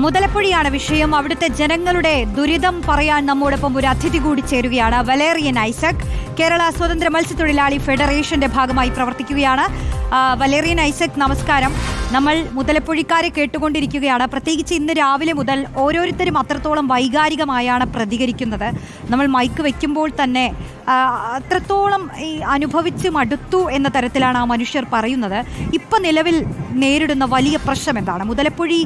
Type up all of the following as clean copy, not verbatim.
മുതലപ്പുഴയാണ് വിഷയം. അവിടുത്തെ ജനങ്ങളുടെ ദുരിതം പറയാൻ നമ്മോടൊപ്പം ഒരു അതിഥി കൂടി ചേരുകയാണ്. വലേറിയൻ ഐസക് കേരള സ്വതന്ത്ര മത്സ്യത്തൊഴിലാളി ഫെഡറേഷന്റെ ഭാഗമായി പ്രവർത്തിക്കുകയാണ്. വലേറിയൻ ഐസക്, നമസ്കാരം. നമ്മൾ മുതലപ്പുഴക്കാരെ കേട്ടുകൊണ്ടിരിക്കുകയാണ്. പ്രത്യേകിച്ച് ഇന്ന് രാവിലെ മുതൽ ഓരോരുത്തരും അത്രത്തോളം വൈകാരികമായാണ് പ്രതികരിക്കുന്നത്. നമ്മൾ മൈക്ക് വയ്ക്കുമ്പോൾ തന്നെ അത്രത്തോളം അനുഭവിച്ച് മടുത്തു എന്ന തരത്തിലാണ് ആ മനുഷ്യർ പറയുന്നത്. ഇപ്പം നിലവിൽ നേരിടുന്ന വലിയ പ്രശ്നം എന്താണ്? മുതലപ്പുഴി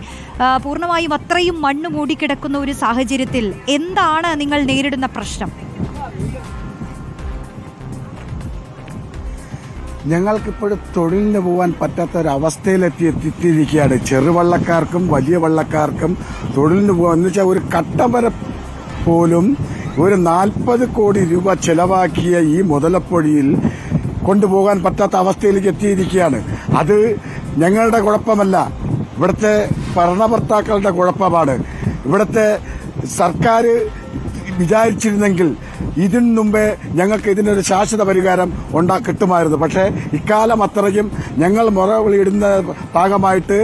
പൂർണ്ണമായും അത്രയും മണ്ണ് മൂടിക്കിടക്കുന്ന ഒരു സാഹചര്യത്തിൽ എന്താണ് നിങ്ങൾ നേരിടുന്ന പ്രശ്നം? ഞങ്ങൾക്കിപ്പോഴും തൊഴിലിന് പോകാൻ പറ്റാത്ത ഒരവസ്ഥയിലെത്തിയിരിക്കുകയാണ്. ചെറുവള്ളക്കാർക്കും വലിയ വള്ളക്കാർക്കും തൊഴിലിന് പോകാൻ എന്ന് വെച്ചാൽ ഒരു കട്ടം വരെ പോലും ഒരു 40 കോടി രൂപ ചെലവാക്കിയ ഈ മുതലപ്പൊഴിയിൽ കൊണ്ടുപോകാൻ പറ്റാത്ത അവസ്ഥയിലേക്ക് എത്തിയിരിക്കുകയാണ്. അത് ഞങ്ങളുടെ കുഴപ്പമല്ല, ഇവിടുത്തെ ഭരണകർത്താക്കളുടെ കുഴപ്പമാണ്. ഇവിടുത്തെ സർക്കാർ വിചാരിച്ചിരുന്നെങ്കിൽ ഇതിനു മുമ്പേ ഞങ്ങൾക്ക് ഇതിനൊരു ശാശ്വത പരിഹാരം കിട്ടുമായിരുന്നു. പക്ഷേ ഇക്കാലം അത്രയും ഞങ്ങൾ മുറവിളിയിടുന്ന ഭാഗമായിട്ട്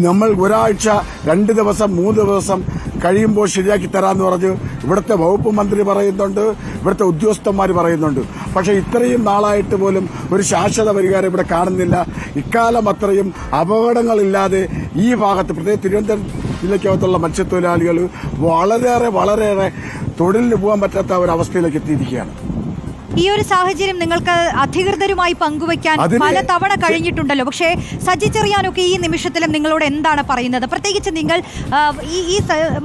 നമ്മൾ ഒരാഴ്ച 2 ദിവസം 3 ദിവസം കഴിയുമ്പോൾ ശരിയാക്കി തരാമെന്ന് പറഞ്ഞ് ഇവിടുത്തെ വകുപ്പ് മന്ത്രി പറയുന്നുണ്ട്, ഇവിടുത്തെ ഉദ്യോഗസ്ഥന്മാർ പറയുന്നുണ്ട്. പക്ഷേ ഇത്രയും നാളായിട്ട് പോലും ഒരു ശാശ്വത പരിഹാരം ഇവിടെ കാണുന്നില്ല. ഇക്കാലം അത്രയും അപകടങ്ങളില്ലാതെ ഈ ഭാഗത്ത്, പ്രത്യേകിച്ച് തിരുവനന്തപുരം ജില്ലയ്ക്കകത്തുള്ള മത്സ്യത്തൊഴിലാളികൾ വളരെയേറെ തൊഴിലിന് പോകാൻ പറ്റാത്ത ഒരവസ്ഥയിലേക്ക് എത്തിയിരിക്കുകയാണ്. ഈ ഒരു സാഹചര്യം നിങ്ങൾക്ക് അധികൃതരുമായി പങ്കുവയ്ക്കാൻ പല തവണ കഴിഞ്ഞിട്ടുണ്ടല്ലോ. പക്ഷേ സജി ചെറിയാനൊക്കെ ഈ നിമിഷത്തിലും നിങ്ങളോട് എന്താണ് പറയുന്നത്? പ്രത്യേകിച്ച് നിങ്ങൾ ഈ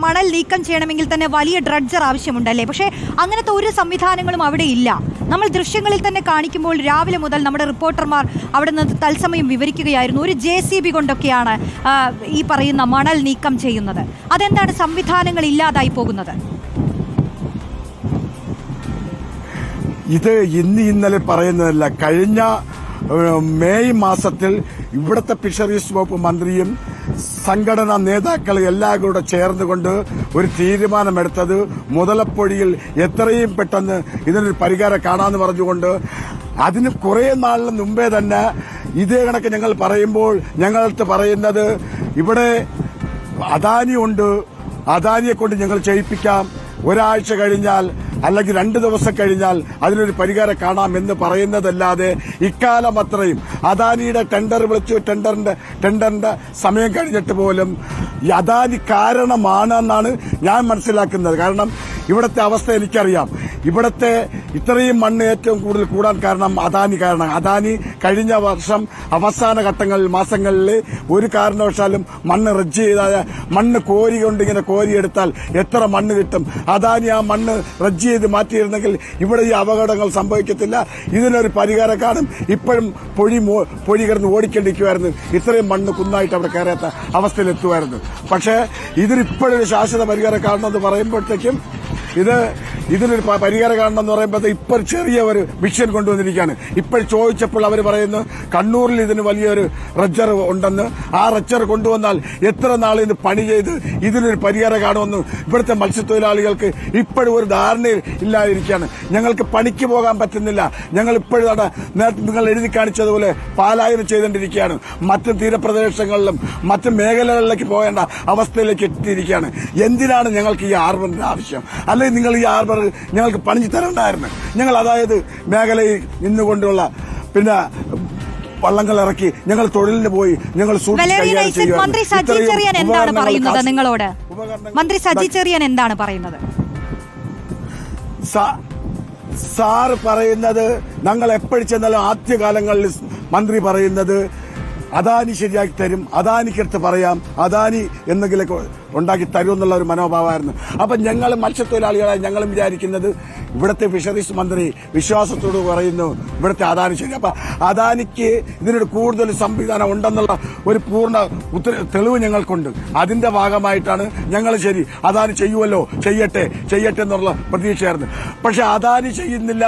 മണൽ നീക്കം ചെയ്യണമെങ്കിൽ തന്നെ വലിയ ഡ്രഡ്ജർ ആവശ്യമുണ്ടല്ലേ? പക്ഷേ അങ്ങനത്തെ ഒരു സംവിധാനങ്ങളും അവിടെ ഇല്ല. നമ്മൾ ദൃശ്യങ്ങളിൽ തന്നെ കാണിക്കുമ്പോൾ രാവിലെ മുതൽ നമ്മുടെ റിപ്പോർട്ടർമാർ അവിടെ നിന്ന് തത്സമയം വിവരിക്കുകയായിരുന്നു. ഒരു JCB കൊണ്ടൊക്കെയാണ് ഈ പറയുന്ന മണൽ നീക്കം ചെയ്യുന്നത്. അതെന്താണ് സംവിധാനങ്ങൾ ഇല്ലാതായി പോകുന്നത്? ഇത് ഇന്നലെ പറയുന്നതല്ല. കഴിഞ്ഞ മെയ് മാസത്തിൽ ഇവിടുത്തെ ഫിഷറീസ് വകുപ്പ് മന്ത്രിയും സംഘടനാ നേതാക്കൾ എല്ലാവരും കൂടെ ചേർന്നുകൊണ്ട് ഒരു തീരുമാനമെടുത്തത് മുതലപ്പൊഴിയിൽ എത്രയും പെട്ടെന്ന് ഇതിനൊരു പരിഹാരം കാണാമെന്ന് പറഞ്ഞുകൊണ്ട് അതിന് കുറേ നാളിന് മുമ്പേ തന്നെ ഇതേ കണക്ക് ഞങ്ങൾ പറയുമ്പോൾ ഞങ്ങളടുത്ത് പറയുന്നത് ഇവിടെ അദാനി ഉണ്ട്, അദാനിയെ കൊണ്ട് ഞങ്ങൾ ചെയ്യിപ്പിക്കാം, ഒരാഴ്ച കഴിഞ്ഞാൽ അല്ലെങ്കിൽ 2 ദിവസം കഴിഞ്ഞാൽ അതിനൊരു പരിഹാരം കാണാം എന്ന് പറയുന്നതല്ലാതെ ഇക്കാലം അത്രയും അദാനിയുടെ ടെൻഡർ വിളിച്ചു, ടെൻഡറിന്റെ സമയം കഴിഞ്ഞിട്ട് പോലും ഈ അദാനി കാരണമാണെന്നാണ് ഞാൻ മനസ്സിലാക്കുന്നത്. കാരണം ഇവിടുത്തെ അവസ്ഥ എനിക്കറിയാം. ഇവിടുത്തെ ഇത്രയും മണ്ണ് ഏറ്റവും കൂടുതൽ കൂടാൻ കാരണം അദാനി കഴിഞ്ഞ വർഷം അവസാന മാസങ്ങളിൽ ഒരു കാരണവശാലും മണ്ണ് റദ്ദ് ചെയ്താൽ മണ്ണ് കോരി കൊണ്ട് ഇങ്ങനെ കോരിയെടുത്താൽ എത്ര മണ്ണ് കിട്ടും? അദാനി ആ മണ്ണ് റദ്ദ് ചെയ്ത് മാറ്റിയിരുന്നെങ്കിൽ ഇവിടെ ഈ അപകടങ്ങൾ സംഭവിക്കത്തില്ല. ഇതിനൊരു പരിഹാരം കാണും. ഇപ്പോഴും പൊഴി കിടന്ന് ഓടിക്കൊണ്ടിരിക്കുമായിരുന്നു. ഇത്രയും മണ്ണ് കുന്നായിട്ട് അവിടെ കയറാത്ത അവസ്ഥയിലെത്തുമായിരുന്നു. പക്ഷേ ഇതിനിപ്പോഴൊരു ശാശ്വത പരിഹാരം കാണണമെന്ന് പറയുമ്പോഴത്തേക്കും ഇതിനൊരു പരിഹാരം കാണണമെന്ന് പറയുമ്പോൾ ഇപ്പോൾ ചെറിയ ഒരു മിഷൻ കൊണ്ടുവന്നിരിക്കുകയാണ്. ഇപ്പോൾ ചോദിച്ചപ്പോൾ അവർ പറയുന്നു കണ്ണൂരിൽ ഇതിന് വലിയൊരു റജ്ജർ ഉണ്ടെന്ന്. ആ റജ്ജർ കൊണ്ടുവന്നാൽ എത്ര നാൾ ഇത് പണി ചെയ്ത് ഇതിനൊരു പരിഹാരം കാണുമെന്ന് ഇവിടുത്തെ മത്സ്യത്തൊഴിലാളികൾക്ക് ഇപ്പോഴും ഒരു ധാരണയിൽ ഇല്ലാതിരിക്കുകയാണ്. ഞങ്ങൾക്ക് പണിക്ക് പോകാൻ പറ്റുന്നില്ല. ഞങ്ങൾ ഇപ്പോഴും നേരത്തെ നിങ്ങൾ എഴുതി കാണിച്ചതുപോലെ പാലായനം ചെയ്തുകൊണ്ടിരിക്കുകയാണ്. മറ്റ് തീരപ്രദേശങ്ങളിലും മറ്റ് മേഖലകളിലേക്ക് പോകേണ്ട അവസ്ഥയിലേക്ക് എത്തിയിരിക്കുകയാണ്. എന്തിനാണ് ഞങ്ങൾക്ക് ഈ ഹാർബറിന്റെ ആവശ്യം? അല്ലെങ്കിൽ നിങ്ങൾ ഈ ഹാർബർ ഞങ്ങൾക്ക് പണിഞ്ഞു തരണ്ടായിരുന്നു. ഞങ്ങൾ അതായത് മേഖലയിൽ നിന്നുകൊണ്ടുള്ള പിന്നെ വള്ളങ്ങൾ ഇറക്കി ഞങ്ങൾ തൊഴിലിന് പോയി ഞങ്ങൾ മന്ത്രി സജി ചെറിയാൻ എന്താണ് പറയുന്നത് നിങ്ങളോട്? മന്ത്രി സജി ചെറിയാൻ എന്താണ് പറയുന്നത്? സാറ് പറയുന്നത് ഞങ്ങൾ എപ്പോഴും ചെന്നാലും ആദ്യകാലങ്ങളിൽ മന്ത്രി പറയുന്നത് അദാനി ശരിയാക്കി തരും, അദാനിക്കടുത്ത് പറയാം, അദാനി എന്തെങ്കിലുമൊക്കെ ഉണ്ടാക്കി തരും എന്നുള്ള ഒരു മനോഭാവമായിരുന്നു. അപ്പൊ ഞങ്ങൾ മത്സ്യത്തൊഴിലാളികളായി ഞങ്ങളും വിചാരിക്കുന്നത് ഇവിടുത്തെ ഫിഷറീസ് മന്ത്രി വിശ്വാസത്തോട് പറയുന്നു ഇവിടുത്തെ അദാനി ശരി. അപ്പൊ അദാനിക്ക് ഇതിനൊരു കൂടുതൽ സംവിധാനം ഉണ്ടെന്നുള്ള ഒരു പൂർണ്ണ തെളിവ് ഞങ്ങൾക്കുണ്ട്. അതിന്റെ ഭാഗമായിട്ടാണ് ഞങ്ങൾ ശരി അദാനി ചെയ്യുമല്ലോ, ചെയ്യട്ടെ എന്നുള്ള പ്രതീക്ഷയായിരുന്നു. പക്ഷെ അദാനി ചെയ്യുന്നില്ല.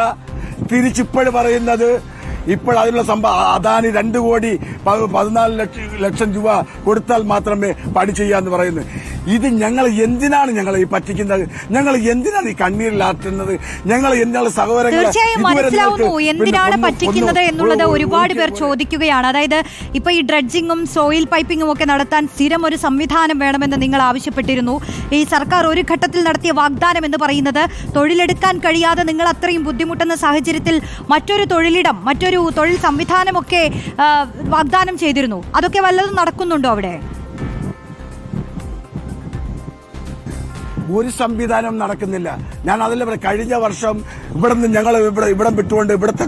തിരിച്ചിപ്പോഴും പറയുന്നത് ഇപ്പോൾ അതിനുള്ള അദാനി 2 കോടി 14 ലക്ഷം രൂപ കൊടുത്താൽ മാത്രമേ പണി ചെയ്യാന്ന് പറയുന്നത്. ഇത് ഞങ്ങൾ എന്തിനാണ് ഞങ്ങൾ ഈ പറ്റിക്കുന്നത്? ഞങ്ങൾ എന്തിനാണ് ഈ കണ്ണീരിലാട്ടുന്നത്? ഞങ്ങൾ എന്താണ് സഹോദരങ്ങളെ തീർച്ചയായും മനസ്സിലാവുന്നു എന്തിനാണ് പറ്റിക്കുന്നത് എന്നുള്ളത് ഒരുപാട് പേർ ചോദിക്കുകയാണ്. അതായത് ഇപ്പൊ ഈ ഡ്രഡ്ജിങ്ങും സോയിൽ പൈപ്പിങ്ങും ഒക്കെ നടത്താൻ സ്ഥിരം ഒരു സംവിധാനം വേണമെന്ന് നിങ്ങൾ ആവശ്യപ്പെട്ടിരുന്നു. ഈ സർക്കാർ ഒരു ഘട്ടത്തിൽ നടത്തിയ വാഗ്ദാനം എന്ന് പറയുന്നത് തൊഴിലെടുക്കാൻ കഴിയാതെ നിങ്ങൾ അത്രയും ബുദ്ധിമുട്ടുന്ന സാഹചര്യത്തിൽ മറ്റൊരു തൊഴിലിടം, മറ്റൊരു തൊഴിൽ സംവിധാനമൊക്കെ വാഗ്ദാനം ചെയ്തിരുന്നു. അതൊക്കെ വല്ലതും നടക്കുന്നുണ്ടോ അവിടെ? ഒരു സംവിധാനം നടക്കുന്നില്ല. ഞാൻ അതല്ല പറയാം, കഴിഞ്ഞ വർഷം ഇവിടുന്ന് ഞങ്ങൾ ഇവിടം വിട്ടുകൊണ്ട് ഇവിടുത്തെ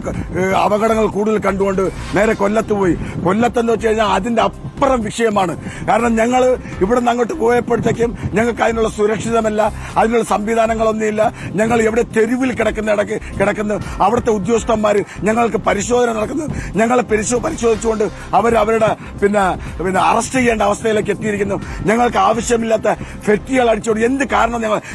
അപകടങ്ങൾ കൂടുതൽ കണ്ടുകൊണ്ട് നേരെ കൊല്ലത്ത് പോയി. കൊല്ലത്തെന്ന് വെച്ച് കഴിഞ്ഞാൽ അതിന്റെ അപ്പുറം വിഷയമാണ്. കാരണം ഞങ്ങൾ ഇവിടുന്ന് അങ്ങോട്ട് പോയപ്പോഴത്തേക്കും ഞങ്ങൾക്ക് അതിനുള്ള സുരക്ഷിതമല്ല, അതിനുള്ള സംവിധാനങ്ങളൊന്നുമില്ല. ഞങ്ങൾ എവിടെ തെരുവിൽ കിടക്കുന്നു. അവിടുത്തെ ഉദ്യോഗസ്ഥന്മാർ ഞങ്ങൾക്ക് പരിശോധന നടക്കുന്നു. ഞങ്ങളെ പരിശോധിച്ചുകൊണ്ട് അവരുടെ പിന്നെ അറസ്റ്റ് ചെയ്യേണ്ട അവസ്ഥയിലേക്ക് എത്തിയിരിക്കുന്നു. ഞങ്ങൾക്ക് ആവശ്യമില്ലാത്ത ഫെറ്റികൾ അടിച്ചുകൊണ്ട് എന്ത് കാരണം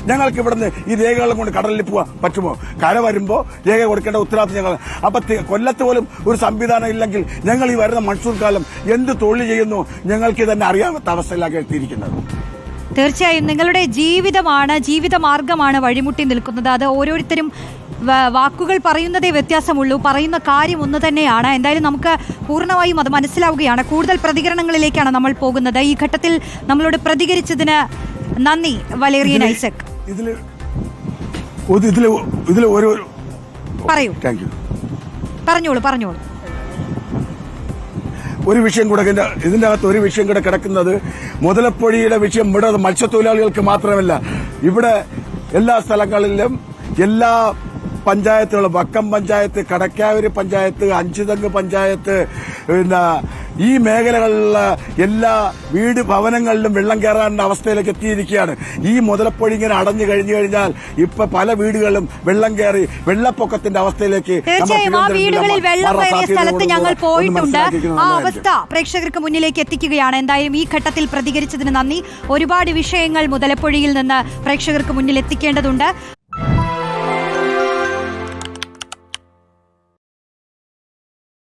ഞങ്ങൾക്ക് ഇവിടുന്ന് ഈ രേഖകളും കൊണ്ട് കടലിൽ പോകാൻ പറ്റുമോ? കര വരുമ്പോൾ രേഖ കൊടുക്കേണ്ട ഉത്തരവാദിത്വം ഞങ്ങൾ. അപ്പൊ കൊല്ലത്ത് പോലും ഒരു സംവിധാനം ഇല്ലെങ്കിൽ ഞങ്ങൾ ഈ വരുന്ന മൺസൂൺ കാലം എന്ത് തൊഴിൽ ചെയ്യുന്നു ഞങ്ങൾക്ക് തന്നെ അറിയാത്ത അവസ്ഥയിലാക്കി എത്തിയിരിക്കുന്നത്. തീർച്ചയായും നിങ്ങളുടെ ജീവിതമാർഗമാണ് വഴിമുട്ടി നിൽക്കുന്നത്. അത് ഓരോരുത്തരും വാക്കുകൾ പറയുന്നതേ വ്യത്യാസമുള്ളൂ, പറയുന്ന കാര്യം ഒന്ന് തന്നെയാണ്. എന്തായാലും നമുക്ക് പൂർണ്ണമായും അത് മനസ്സിലാവുകയാണ്. കൂടുതൽ പ്രതികരണങ്ങളിലേക്കാണ് നമ്മൾ പോകുന്നത്. ഈ ഘട്ടത്തിൽ നമ്മളോട് പ്രതികരിച്ചതിന് നന്ദി വലേറിയൻ ഐസക്. പറയൂ, പറഞ്ഞോളൂ. ഒരു വിഷയം കൂടെ ഇതിന്റെ അകത്ത് ഒരു വിഷയം കൂടെ കിടക്കുന്നത് മുതലപ്പൊഴിയുടെ വിഷയം ഇവിടെ മത്സ്യത്തൊഴിലാളികൾക്ക് മാത്രമല്ല, ഇവിടെ എല്ലാ സ്ഥലങ്ങളിലും എല്ലാ പഞ്ചായത്തുകളും, വക്കം പഞ്ചായത്ത്, കടക്കാവൂര് പഞ്ചായത്ത്, അഞ്ചുതെങ്ങ് പഞ്ചായത്ത്, പിന്നെ ഈ മേഖലകളിലുള്ള എല്ലാ ഭവനങ്ങളിലും വെള്ളം കയറാനുള്ള അവസ്ഥയിലേക്ക് എത്തിയിരിക്കുകയാണ്. ഈ മുതലപ്പൊഴി ഇങ്ങനെ അടഞ്ഞു കഴിഞ്ഞാൽ ഇപ്പൊ പല വീടുകളിലും വെള്ളം കയറി വെള്ളപ്പൊക്കത്തിന്റെ അവസ്ഥയിലേക്ക്. തീർച്ചയായും ആ വീടുകളിൽ വെള്ളം കയറിയ സ്ഥലത്ത് ഞങ്ങൾ പോയിട്ടുണ്ട്. ആ അവസ്ഥ പ്രേക്ഷകർക്ക് മുന്നിലേക്ക് എത്തിക്കുകയാണ്. എന്തായാലും ഈ ഘട്ടത്തിൽ പ്രതികരിച്ചതിന് നന്ദി. ഒരുപാട് വിഷയങ്ങൾ മുതലപ്പൊഴിയിൽ നിന്ന് പ്രേക്ഷകർക്ക് മുന്നിൽ എത്തിക്കേണ്ടതുണ്ട്.